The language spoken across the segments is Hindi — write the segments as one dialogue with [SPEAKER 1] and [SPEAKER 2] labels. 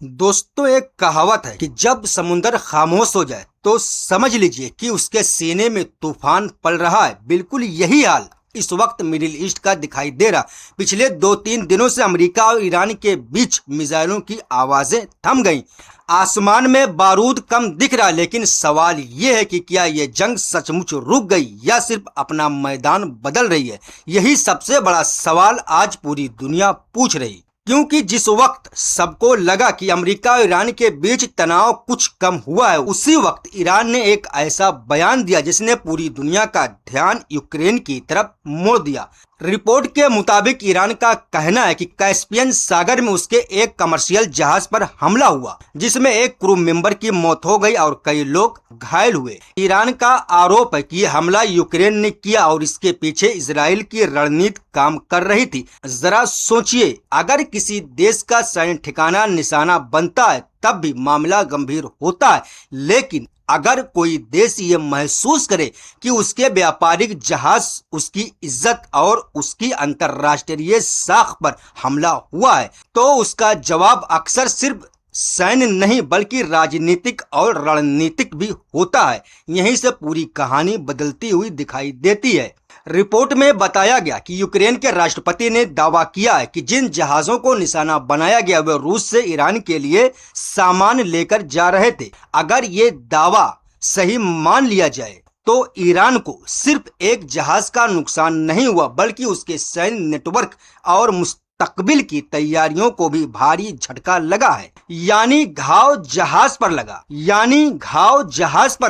[SPEAKER 1] दोस्तों, एक कहावत है कि जब समुंदर खामोश हो जाए तो समझ लीजिए कि उसके सीने में तूफान पल रहा है। बिल्कुल यही हाल इस वक्त मिडिल ईस्ट का दिखाई दे रहा। पिछले 2-3 दिनों से अमेरिका और ईरान के बीच मिसाइलों की आवाजें थम गईं। आसमान में बारूद कम दिख रहा, लेकिन सवाल ये है कि क्या ये जंग सचमुच रुक गई या सिर्फ अपना मैदान बदल रही है। यही सबसे बड़ा सवाल आज पूरी दुनिया पूछ रही, क्योंकि जिस वक्त सबको लगा कि अमेरिका और ईरान के बीच तनाव कुछ कम हुआ है, उसी वक्त ईरान ने एक ऐसा बयान दिया जिसने पूरी दुनिया का ध्यान यूक्रेन की तरफ मोड़ दिया। रिपोर्ट के मुताबिक ईरान का कहना है कि कैस्पियन सागर में उसके एक कमर्शियल जहाज पर हमला हुआ, जिसमें एक क्रू मेंबर की मौत हो गई और कई लोग घायल हुए। ईरान का आरोप है कि यह हमला यूक्रेन ने किया और इसके पीछे इजराइल की रणनीति काम कर रही थी। जरा सोचिए, अगर किसी देश का सैन्य ठिकाना निशाना बनता है तब भी मामला गंभीर होता है, लेकिन अगर कोई देश ये महसूस करे कि उसके व्यापारिक जहाज, उसकी इज्जत और उसकी अंतर्राष्ट्रीय साख पर हमला हुआ है, तो उसका जवाब अक्सर सिर्फ सैन्य नहीं बल्कि राजनीतिक और रणनीतिक भी होता है। यहीं से पूरी कहानी बदलती हुई दिखाई देती है। रिपोर्ट में बताया गया कि यूक्रेन के राष्ट्रपति ने दावा किया है कि जिन जहाजों को निशाना बनाया गया वे रूस से ईरान के लिए सामान लेकर जा रहे थे। अगर ये दावा सही मान लिया जाए तो ईरान को सिर्फ एक जहाज का नुकसान नहीं हुआ, बल्कि उसके सैन्य नेटवर्क और मुस्तकबिल की तैयारियों को भी भारी झटका लगा है। यानी घाव जहाज पर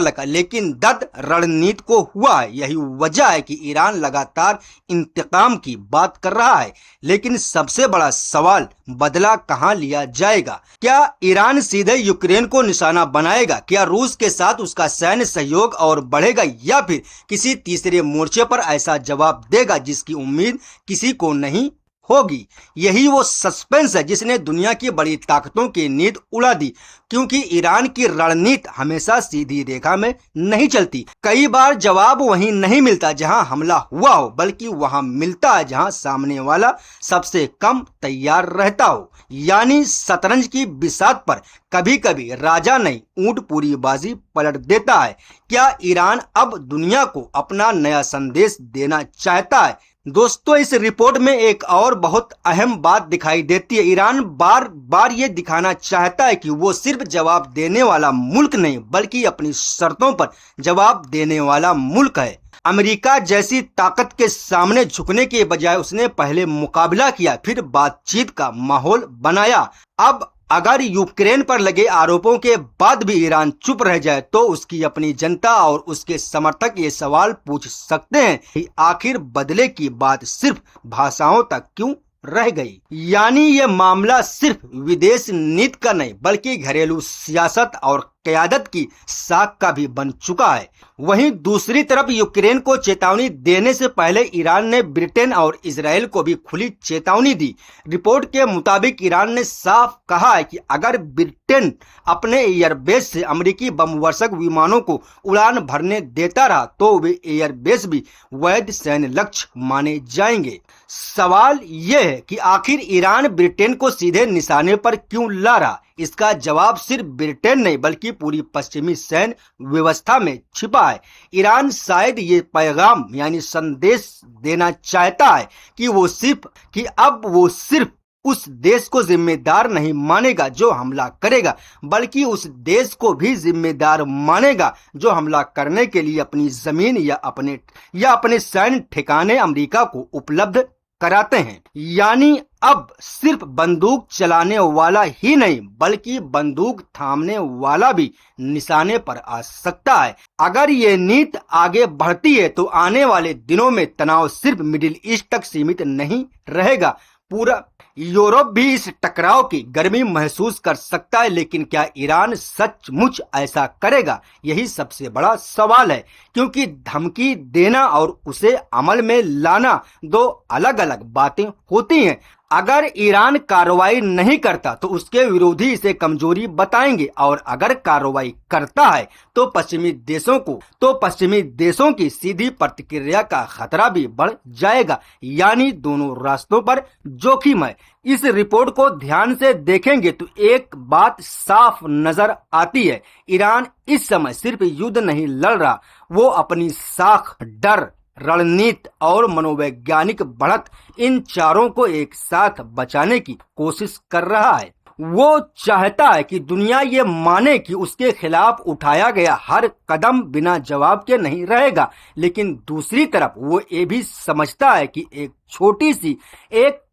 [SPEAKER 1] लगा, लेकिन दर्द रणनीति को हुआ है। यही वजह है कि ईरान लगातार इंतकाम की बात कर रहा है, लेकिन सबसे बड़ा सवाल बदला कहां लिया जाएगा। क्या ईरान सीधे यूक्रेन को निशाना बनाएगा? क्या रूस के साथ उसका सैन्य सहयोग और बढ़ेगा, या फिर किसी तीसरे मोर्चे पर ऐसा जवाब देगा जिसकी उम्मीद किसी को नहीं होगी? यही वो सस्पेंस है जिसने दुनिया की बड़ी ताकतों की नींद उड़ा दी, क्योंकि ईरान की रणनीति हमेशा सीधी रेखा में नहीं चलती। कई बार जवाब वहीं नहीं मिलता जहां हमला हुआ हो, बल्कि वहां मिलता है जहां सामने वाला सबसे कम तैयार रहता हो। यानी शतरंज की बिसात पर कभी कभी राजा नहीं, ऊंट पूरी बाजी पलट देता है। क्या ईरान अब दुनिया को अपना नया संदेश देना चाहता है? दोस्तों, इस रिपोर्ट में एक और बहुत अहम बात दिखाई देती है। ईरान बार बार ये दिखाना चाहता है कि वो सिर्फ जवाब देने वाला मुल्क नहीं बल्कि अपनी शर्तों पर जवाब देने वाला मुल्क है। अमेरिका जैसी ताकत के सामने झुकने के बजाय उसने पहले मुकाबला किया, फिर बातचीत का माहौल बनाया। अब अगर यूक्रेन पर लगे आरोपों के बाद भी ईरान चुप रह जाए तो उसकी अपनी जनता और उसके समर्थक ये सवाल पूछ सकते हैं कि आखिर बदले की बात सिर्फ भाषाओं तक क्यों रह गई। यानी ये मामला सिर्फ विदेश नीति का नहीं बल्कि घरेलू सियासत और क़यादत की साख का भी बन चुका है। वहीं दूसरी तरफ यूक्रेन को चेतावनी देने से पहले ईरान ने ब्रिटेन और इजराइल को भी खुली चेतावनी दी। रिपोर्ट के मुताबिक ईरान ने साफ कहा है कि अगर ब्रिटेन अपने एयरबेस से अमेरिकी बमवर्षक विमानों को उड़ान भरने देता रहा तो वे एयरबेस भी वैध सैन्य लक्ष्य माने जाएंगे। सवाल यह है कि आखिर ईरान ब्रिटेन को सीधे निशाने पर क्यों ला रहा? इसका जवाब सिर्फ ब्रिटेन नहीं बल्कि पूरी पश्चिमी सैन्य व्यवस्था में छिपा है। ईरान शायद ये पैगाम यानी संदेश देना चाहता है कि अब वो सिर्फ उस देश को जिम्मेदार नहीं मानेगा जो हमला करेगा, बल्कि उस देश को भी जिम्मेदार मानेगा जो हमला करने के लिए अपनी जमीन या अपने सैन्य ठिकाने अमेरिका को उपलब्ध कराते हैं। यानी अब सिर्फ बंदूक चलाने वाला ही नहीं बल्कि बंदूक थामने वाला भी निशाने पर आ सकता है। अगर ये नीति आगे बढ़ती है तो आने वाले दिनों में तनाव सिर्फ मिडिल ईस्ट तक सीमित नहीं रहेगा, पूरा यूरोप भी इस टकराव की गर्मी महसूस कर सकता है। लेकिन क्या ईरान सचमुच ऐसा करेगा? यही सबसे बड़ा सवाल है, क्योंकि धमकी देना और उसे अमल में लाना दो अलग अलग बातें होती हैं। अगर ईरान कार्रवाई नहीं करता तो उसके विरोधी इसे कमजोरी बताएंगे, और अगर कार्रवाई करता है तो पश्चिमी देशों की सीधी प्रतिक्रिया का खतरा भी बढ़ जाएगा। यानी दोनों रास्तों पर जोखिम है। इस रिपोर्ट को ध्यान से देखेंगे तो एक बात साफ नजर आती है, ईरान इस समय सिर्फ युद्ध नहीं लड़ रहा, वो अपनी साख, डर, रणनीति और मनोवैज्ञानिक बढ़त, इन चारों को एक साथ बचाने की कोशिश कर रहा है। वो चाहता है कि दुनिया ये माने कि उसके खिलाफ उठाया गया हर कदम बिना जवाब के नहीं रहेगा, लेकिन दूसरी तरफ वो ये भी समझता है कि एक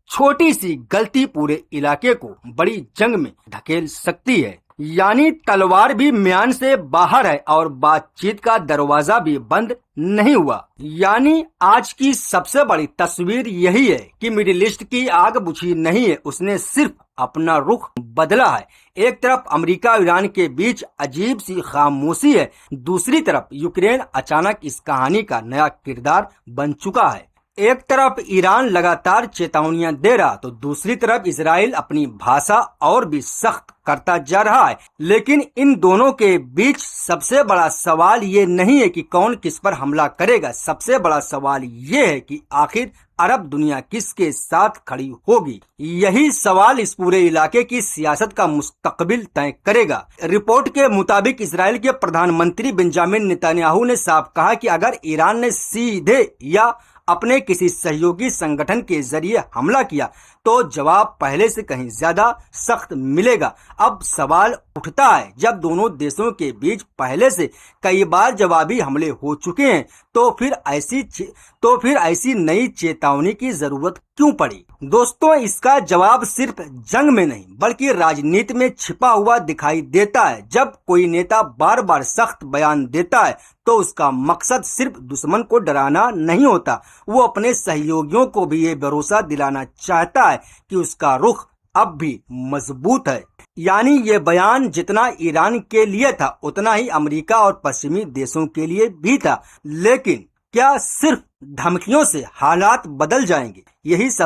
[SPEAKER 1] छोटी सी गलती पूरे इलाके को बड़ी जंग में धकेल सकती है। यानी तलवार भी म्यान से बाहर है और बातचीत का दरवाजा भी बंद नहीं हुआ। यानी आज की सबसे बड़ी तस्वीर यही है कि मिडिल ईस्ट की आग बुझी नहीं है, उसने सिर्फ अपना रुख बदला है। एक तरफ अमेरिका और ईरान के बीच अजीब सी खामोशी है, दूसरी तरफ यूक्रेन अचानक इस कहानी का नया किरदार बन चुका है। एक तरफ ईरान लगातार चेतावनियां दे रहा तो दूसरी तरफ इजराइल अपनी भाषा और भी सख्त करता जा रहा है। लेकिन इन दोनों के बीच सबसे बड़ा सवाल ये नहीं है कि कौन किस पर हमला करेगा, सबसे बड़ा सवाल ये है कि आखिर अरब दुनिया किसके साथ खड़ी होगी। यही सवाल इस पूरे इलाके की सियासत का मुस्तकबिल तय करेगा। रिपोर्ट के मुताबिक इजराइल के प्रधानमंत्री बेंजामिन नेतन्याहू ने साफ कहा कि अगर ईरान ने सीधे या अपने किसी सहयोगी संगठन के जरिए हमला किया तो जवाब पहले से कहीं ज्यादा सख्त मिलेगा। अब सवाल उठता है, जब दोनों देशों के बीच पहले से कई बार जवाबी हमले हो चुके हैं तो फिर ऐसी नई चेतावनी की जरूरत क्यों पड़ी? दोस्तों, इसका जवाब सिर्फ जंग में नहीं बल्कि राजनीति में छिपा हुआ दिखाई देता है। जब कोई नेता बार बार सख्त बयान देता है तो उसका मकसद सिर्फ दुश्मन को डराना नहीं होता, वो अपने सहयोगियों को भी ये भरोसा दिलाना चाहता है कि उसका रुख अब भी मजबूत है। यानी ये बयान जितना ईरान के लिए था उतना ही अमेरिका और पश्चिमी देशों के लिए भी था। लेकिन क्या सिर्फ धमकियों से हालात बदल जाएंगे? यहीं से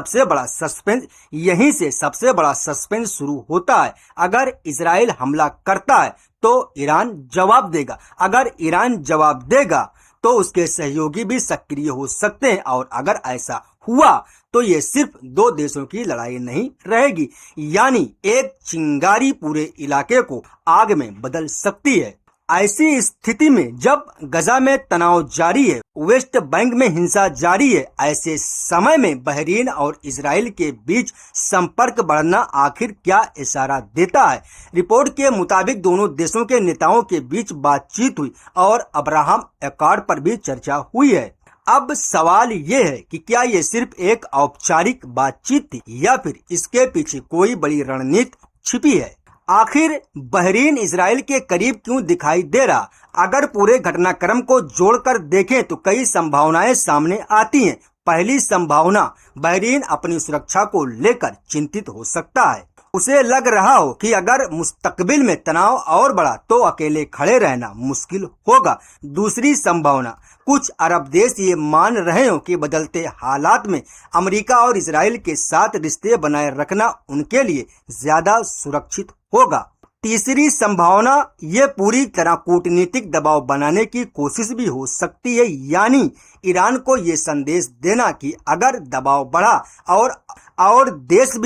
[SPEAKER 1] सबसे बड़ा सस्पेंस शुरू होता है। अगर इजराइल हमला करता है तो ईरान जवाब देगा, अगर ईरान जवाब देगा तो उसके सहयोगी भी सक्रिय हो सकते हैं, और अगर ऐसा हुआ तो ये सिर्फ दो देशों की लड़ाई नहीं रहेगी, यानी एक चिंगारी पूरे इलाके को आग में बदल सकती है। ऐसी स्थिति में जब गजा में तनाव जारी है, वेस्ट बैंक में हिंसा जारी है, ऐसे समय में बहरीन और इजराइल के बीच संपर्क बढ़ना आखिर क्या इशारा देता है? रिपोर्ट के मुताबिक दोनों देशों के नेताओं के बीच बातचीत हुई और अब्राहम एकॉर्ड पर भी चर्चा हुई है। अब सवाल ये है कि क्या ये सिर्फ एक औपचारिक बातचीत थी या फिर इसके पीछे कोई बड़ी रणनीति छिपी है? आखिर बहरीन इजराइल के करीब क्यों दिखाई दे रहा? अगर पूरे घटनाक्रम को जोड़कर देखें तो कई संभावनाएं सामने आती हैं। पहली संभावना, बहरीन अपनी सुरक्षा को लेकर चिंतित हो सकता है। उसे लग रहा हो कि अगर मुस्तकबिल में तनाव और बढ़ा तो अकेले खड़े रहना मुश्किल होगा। दूसरी संभावना, कुछ अरब देश ये मान रहे हो कि बदलते हालात में अमेरिका और इजराइल के साथ रिश्ते बनाए रखना उनके लिए ज्यादा सुरक्षित होगा। तीसरी संभावना, ये पूरी तरह कूटनीतिक दबाव बनाने की कोशिश भी हो सकती है, यानी ईरान को ये संदेश देना कि अगर दबाव बढ़ा और देश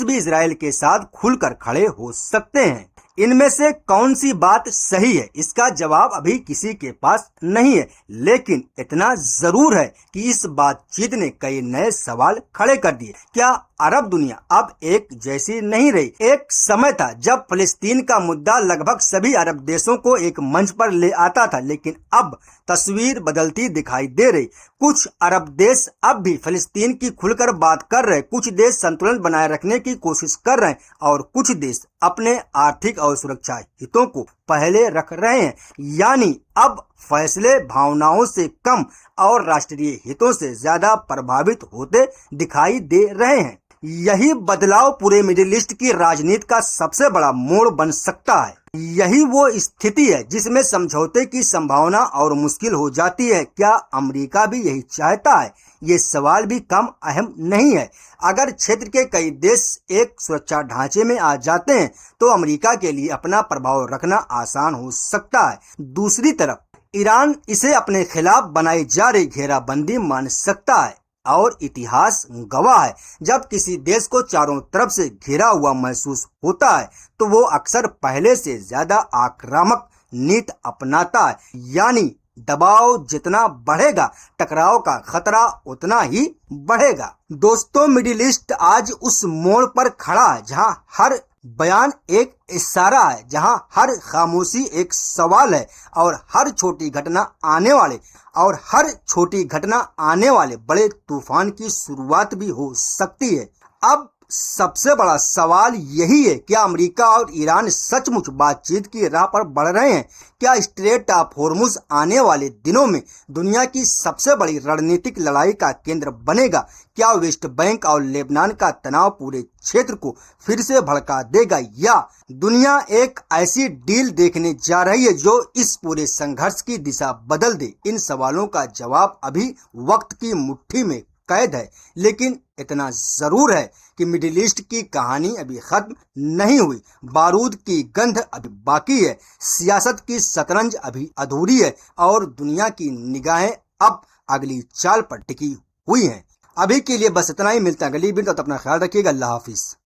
[SPEAKER 1] भी इजराइल के साथ खुलकर खड़े हो सकते हैं। इनमें से कौन सी बात सही है, इसका जवाब अभी किसी के पास नहीं है, लेकिन इतना जरूर है कि इस बातचीत ने कई नए सवाल खड़े कर दिए। क्या अरब दुनिया अब एक जैसी नहीं रही? एक समय था जब फलस्तीन का मुद्दा लगभग सभी अरब देशों को एक मंच पर ले आता था, लेकिन अब तस्वीर बदलती दिखाई दे रही। कुछ अरब देश अब भी फलस्तीन की खुलकर बात कर रहे, कुछ देश संतुलन बनाए रखने की कोशिश कर रहे हैं और कुछ देश अपने आर्थिक और सुरक्षा हितों को पहले रख रहे हैं। यानी अब फैसले भावनाओं से कम और राष्ट्रीय हितों से ज्यादा प्रभावित होते दिखाई दे रहे हैं। यही बदलाव पूरे मिडिल ईस्ट की राजनीति का सबसे बड़ा मोड़ बन सकता है। यही वो स्थिति है जिसमें समझौते की संभावना और मुश्किल हो जाती है। क्या अमेरिका भी यही चाहता है? ये सवाल भी कम अहम नहीं है। अगर क्षेत्र के कई देश एक सुरक्षा ढांचे में आ जाते हैं तो अमेरिका के लिए अपना प्रभाव रखना आसान हो सकता है। दूसरी तरफ ईरान इसे अपने खिलाफ बनाई जा रही घेराबंदी मान सकता है और इतिहास गवाह है, जब किसी देश को चारों तरफ से घिरा हुआ महसूस होता है तो वो अक्सर पहले से ज्यादा आक्रामक नीति अपनाता है। यानी दबाव जितना बढ़ेगा टकराव का खतरा उतना ही बढ़ेगा। दोस्तों, मिडिल ईस्ट आज उस मोड़ पर खड़ा है जहां हर बयान एक इशारा है, जहां हर खामोशी एक सवाल है और हर छोटी घटना आने वाले बड़े तूफान की शुरुआत भी हो सकती है। अब सबसे बड़ा सवाल यही है, क्या अमेरिका और ईरान सचमुच बातचीत की राह पर बढ़ रहे हैं? क्या स्ट्रेट ऑफ हॉर्मुज आने वाले दिनों में दुनिया की सबसे बड़ी रणनीतिक लड़ाई का केंद्र बनेगा? क्या वेस्ट बैंक और लेबनान का तनाव पूरे क्षेत्र को फिर से भड़का देगा, या दुनिया एक ऐसी डील देखने जा रही है जो इस पूरे संघर्ष की दिशा बदल दे? इन सवालों का जवाब अभी वक्त की मुट्ठी में कैद है, लेकिन इतना जरूर है कि मिडिल ईस्ट की कहानी अभी खत्म नहीं हुई। बारूद की गंध अभी बाकी है, सियासत की शतरंज अभी अधूरी है और दुनिया की निगाहें अब अगली चाल पर टिकी हुई हैं। अभी के लिए बस इतना ही। मिलता है अगली वीडियो, तो अपना ख्याल रखिएगा। अल्लाह हाफिज।